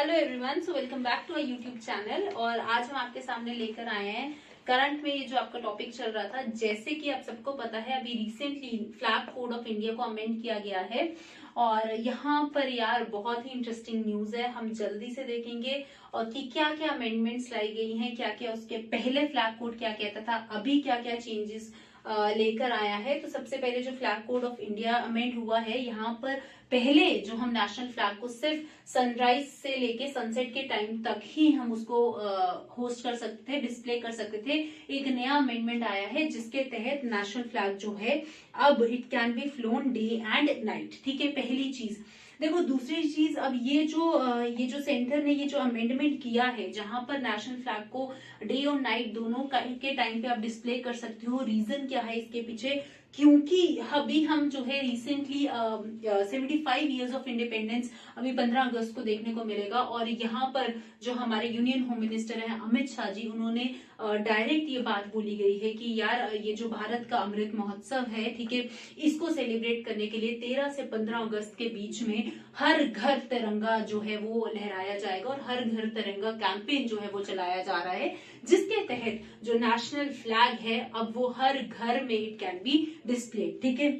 Hello everyone, so welcome back to our YouTube channel. और आज हम आपके सामने लेकर आए हैं करंट में ये जो आपका टॉपिक चल रहा था। जैसे कि आप सबको पता है, अभी recently flag code of India को अमेंड किया गया है और यहाँ पर यार बहुत ही इंटरेस्टिंग न्यूज है। हम जल्दी से देखेंगे और कि क्या क्या अमेंडमेंट्स लाई गई हैं, क्या क्या उसके पहले फ्लैग कोड क्या कहता था, अभी क्या क्या चेंजेस लेकर आया है। तो सबसे पहले जो flag code of India amend हुआ है, यहाँ पर पहले जो हम नेशनल फ्लैग को सिर्फ सनराइज से लेके सनसेट के टाइम तक ही हम उसको होस्ट कर सकते थे, डिस्प्ले कर सकते थे। एक नया अमेंडमेंट आया है जिसके तहत नेशनल फ्लैग जो है अब it can be phloem day and night. ठीक है, पहली चीज। देखो, दूसरी चीज, अब ये जो सेंटर ने ये जो अमेंडमेंट किया है, जहां पर नेशनल फ्लैग को डे और नाइट दोनों के टाइम पे आप डिस्प्ले कर सकते हो। रीजन क्या है इसके पीछे? क्योंकि अभी हम जो है रिसेंटली 75 ईयर्स ऑफ इंडिपेंडेंस अभी 15 अगस्त को देखने को मिलेगा। और यहाँ पर जो हमारे यूनियन होम मिनिस्टर हैं अमित शाह जी, उन्होंने डायरेक्ट ये बात बोली गई है कि यार ये जो भारत का अमृत महोत्सव है, ठीक है, इसको सेलिब्रेट करने के लिए 13 से 15 अगस्त के बीच में हर घर तिरंगा जो है वो लहराया जाएगा और हर घर तिरंगा कैंपेन जो है वो चलाया जा रहा है, जिसके तहत जो नेशनल फ्लैग है अब वो हर घर में इट कैन बी डिस्प्ले। ठीक है,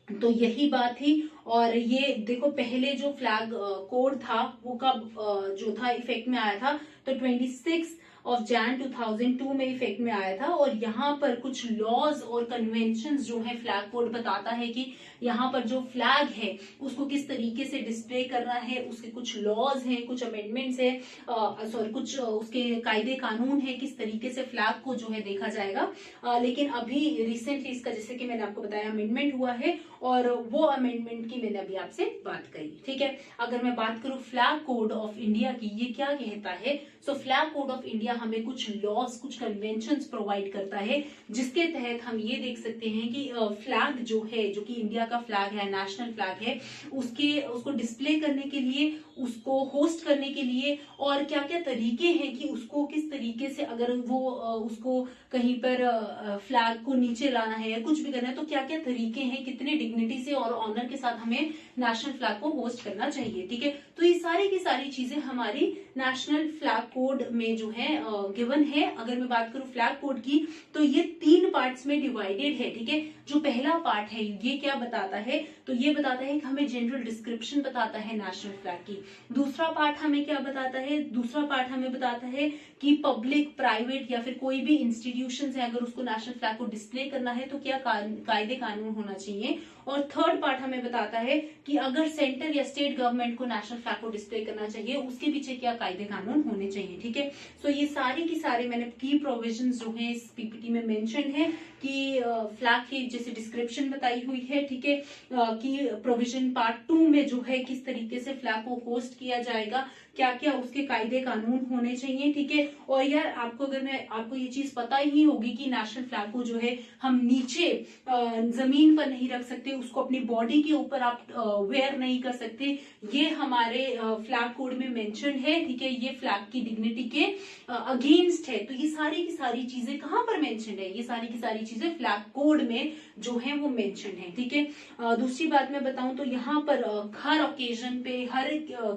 तो यही बात थी। और ये देखो, पहले जो फ्लैग कोड था वो कब जो था इफेक्ट में आया था, तो 26 ऑफ जैन 2002 में इफेक्ट में आया था। और यहाँ पर कुछ लॉज और कन्वेंशंस जो है, फ्लैग कोड बताता है कि यहाँ पर जो फ्लैग है उसको किस तरीके से डिस्प्ले करना है, उसके कुछ लॉज हैं, कुछ अमेंडमेंट्स है, सॉरी कुछ उसके कायदे कानून है, किस तरीके से फ्लैग को जो है देखा जाएगा। लेकिन अभी रिसेंटली इसका, जैसे कि मैंने आपको बताया, अमेंडमेंट हुआ है और वो अमेंडमेंट की मैंने अभी आपसे बात करी। ठीक है, अगर मैं बात करूं फ्लैग कोड ऑफ इंडिया की, ये क्या कहता है? सो फ्लैग कोड ऑफ इंडिया हमें कुछ लॉज, कुछ कन्वेंशंस प्रोवाइड करता है, जिसके तहत हम ये देख सकते हैं कि फ्लैग जो है, जो कि इंडिया का फ्लैग है, नेशनल फ्लैग है, उसको डिस्प्ले करने के लिए, उसको होस्ट करने के लिए और क्या क्या तरीके हैं कि उसको किस तरीके से, अगर वो उसको कहीं पर फ्लैग को नीचे लाना है या कुछ भी करना है, तो क्या क्या तरीके हैं, कितने डिग्निटी से और ऑनर के साथ हमें नेशनल फ्लैग को होस्ट करना चाहिए। ठीक है, तो ये सारी की सारी चीजें हमारी नेशनल फ्लैग कोड में जो है गिवन है। अगर मैं बात करूं फ्लैग कोड की, तो ये 3 पार्ट्स में डिवाइडेड है। ठीक है, जो पहला पार्ट है ये क्या बताता है? तो ये बताता है कि हमें जनरल डिस्क्रिप्शन बताता है नेशनल फ्लैग की। दूसरा पार्ट हमें क्या बताता है? दूसरा पार्ट हमें बताता है कि पब्लिक, प्राइवेट या फिर कोई भी इंस्टीट्यूशन है, अगर उसको नेशनल फ्लैग को डिस्प्ले करना है तो क्या कायदे कानून होना चाहिए। और थर्ड पार्ट हमें बताता है कि अगर सेंटर या स्टेट गवर्नमेंट को नेशनल फ्लैग को डिस्प्ले करना चाहिए, उसके पीछे क्या कायदे कानून होने चाहिए। ठीक है, सो ये सारी की सारी मैंने की प्रोविजंस जो है इस पीपीटी में मेंशन है कि फ्लैग की जैसे डिस्क्रिप्शन बताई हुई है। ठीक है, कि प्रोविजन पार्ट 2 में जो है किस तरीके से फ्लैग को होस्ट किया जाएगा, क्या क्या उसके कायदे कानून होने चाहिए। ठीक है, और यार आपको ये चीज पता ही होगी कि नेशनल फ्लैग को जो है हम नीचे जमीन पर नहीं रख सकते, उसको अपनी बॉडी के ऊपर आप वेयर नहीं कर सकते। ये हमारे फ्लैग कोड में मेंशन है। ठीक है, ये फ्लैग की डिग्निटी के अगेंस्ट है। तो ये सारी की सारी चीजें कहाँ पर मेंशन है? ये सारी की सारी चीजें फ्लैग कोड में जो है वो मेंशन है। ठीक है, दूसरी बात मैं बताऊं तो यहाँ पर हर ओकेजन पे, हर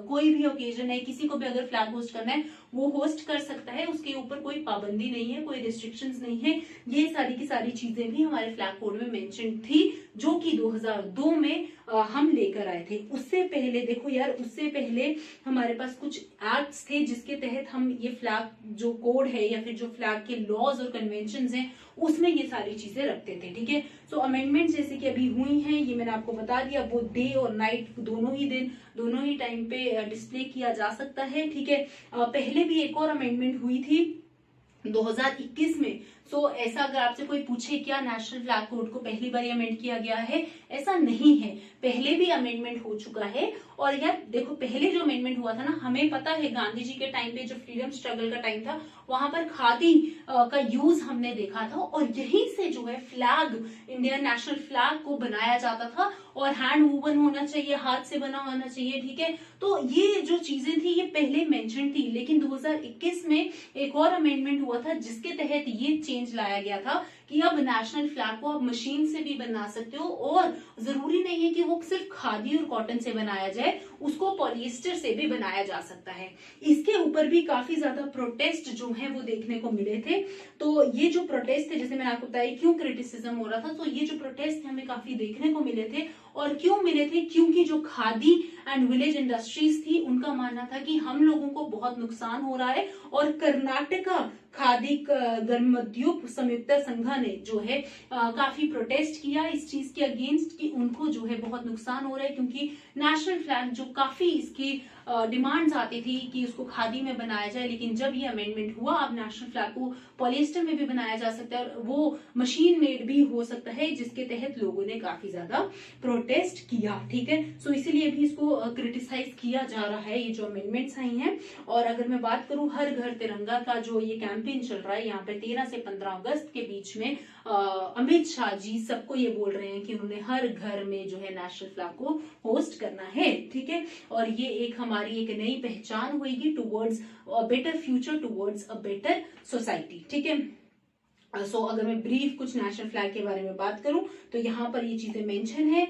कोई भी ओकेजन है, किसी को भी अगर फ्लैग होस्ट करना है वो होस्ट कर सकता है, उसके ऊपर कोई पाबंदी नहीं है, कोई रिस्ट्रिक्शंस नहीं है। ये सारी की सारी चीजें भी हमारे फ्लैग कोड में मेंशन थी, जो कि 2002 में हम लेकर आए थे। उससे पहले देखो यार, उससे पहले हमारे पास कुछ एक्ट्स थे जिसके तहत हम ये फ्लैग जो कोड है या फिर जो फ्लैग के लॉज और कन्वेंशंस हैं उसमें ये सारी चीजें रखते थे। ठीक है, सो अमेंडमेंट जैसे कि अभी हुई हैं, ये मैंने आपको बता दिया, वो डे और नाइट दोनों ही दिन, दोनों ही टाइम पे डिस्प्ले किया जा सकता है। ठीक है, पहले भी एक और अमेंडमेंट हुई थी 2021 में। सो ऐसा अगर आपसे कोई पूछे क्या नेशनल फ्लैग कोड को पहली बार अमेंड किया गया है, ऐसा नहीं है, पहले भी अमेंडमेंट हो चुका है। और यार देखो, पहले जो अमेंडमेंट हुआ था ना, हमें पता है गांधी जी के टाइम पे जो फ्रीडम स्ट्रगल का टाइम था, वहां पर खादी का यूज हमने देखा था और यहीं से जो है फ्लैग, इंडियन नेशनल फ्लैग को बनाया जाता था और हैंड वूवन होना चाहिए, हाथ से बना होना चाहिए। ठीक है, तो ये जो चीजें थी ये पहले मेंशन थी, लेकिन 2021 में एक और अमेंडमेंट हुआ था जिसके तहत ये चेंज लाया गया था कि अब नेशनल फ्लैग को आप मशीन से भी बना सकते हो, और जरूरी नहीं है कि वो सिर्फ खादी और कॉटन से बनाया जाए, उसको पॉलिएस्टर से भी बनाया जा सकता है। इसके ऊपर भी काफी ज्यादा प्रोटेस्ट जो है वो देखने को मिले थे। तो ये जो प्रोटेस्ट थे, जैसे मैंने आपको बताया क्यों क्रिटिसिज्म हो रहा था, तो ये जो प्रोटेस्ट हमें काफी देखने को मिले थे। और क्यों मिले थे? क्योंकि जो खादी एंड विलेज इंडस्ट्रीज थी, उनका मानना था कि हम लोगों को बहुत नुकसान हो रहा है, और कर्नाटका खादी ग्रामोद्योग संयुक्त संघ ने जो है काफी प्रोटेस्ट किया इस चीज के अगेंस्ट, कि उनको जो है बहुत नुकसान हो रहा है, क्योंकि नेशनल फ्लैग जो काफी इसकी डिमांड्स आती थी कि उसको खादी में बनाया जाए, लेकिन जब ये अमेंडमेंट हुआ, अब नेशनल फ्लैग को पॉलिएस्टर में भी बनाया जा सकता है, और वो मशीन मेड भी हो सकता है, जिसके तहत लोगों ने काफी ज्यादा प्रोटेस्ट किया। ठीक है, सो इसीलिए भी इसको क्रिटिसाइज किया जा रहा है, ये जो अमेंडमेंट्स आई हैं। और अगर मैं बात करूं हर घर तिरंगा का जो ये कैंपेन चल रहा है, यहाँ पे 13 से 15 अगस्त के बीच में अमित शाह जी सबको ये बोल रहे हैं कि उन्होंने हर घर में जो है नेशनल फ्लैग को होस्ट करना है। ठीक है, और ये एक हमारी एक नई पहचान होगी towards a better future, towards a better society. ठीक है, सो अगर मैं ब्रीफ कुछ नेशनल फ्लैग के बारे में बात करूं, तो यहाँ पर ये चीजें मेंशन है।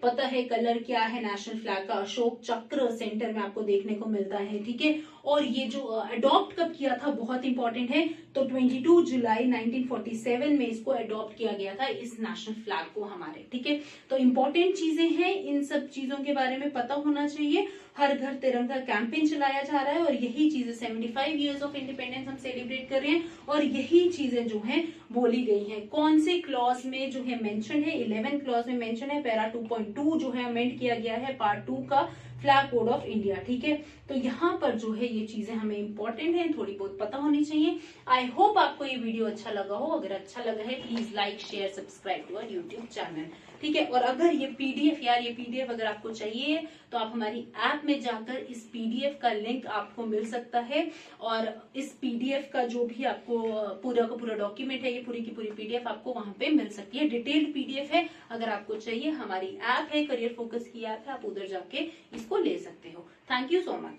पता है कलर क्या है नेशनल फ्लैग का? अशोक चक्र सेंटर में आपको देखने को मिलता है। ठीक है, और ये जो अडॉप्ट कब किया था, बहुत इंपॉर्टेंट है, तो 22 जुलाई 1947 में इसको अडॉप्ट किया गया था, इस नेशनल फ्लैग को हमारे। ठीक है, तो इंपॉर्टेंट चीजें हैं, इन सब चीजों के बारे में पता होना चाहिए। हर घर तिरंगा कैंपेन चलाया जा रहा है, और यही चीजें 75 इयर्स ऑफ इंडिपेंडेंस हम सेलिब्रेट कर रहे हैं, और यही चीजें जो है बोली गई हैं। कौन से क्लॉज में जो है मेंशन है? 11 क्लॉज में मेंशन है। पैरा 2.2 जो है अमेंड किया गया है पार्ट 2 का फ्लैग कोड ऑफ इंडिया। ठीक है, तो यहाँ पर जो है ये चीजें हमें इंपॉर्टेंट है, थोड़ी बहुत पता होनी चाहिए। आई होप आपको ये वीडियो अच्छा लगा हो। अगर अच्छा लगा है, please like share subscribe to our YouTube channel. ठीक है, और अगर ये पीडीएफ अगर आपको चाहिए, तो आप हमारी ऐप में जाकर इस पीडीएफ का लिंक आपको मिल सकता है, और इस पीडीएफ का जो भी आपको पूरा का पूरा डॉक्यूमेंट है, ये पूरी की पूरी पीडीएफ आपको वहां पे मिल सकती है। डिटेल्ड पीडीएफ है, अगर आपको चाहिए, हमारी ऐप है, करियर फोकस की ऐप है, आप उधर जाके इसको ले सकते हो। Thank you so much.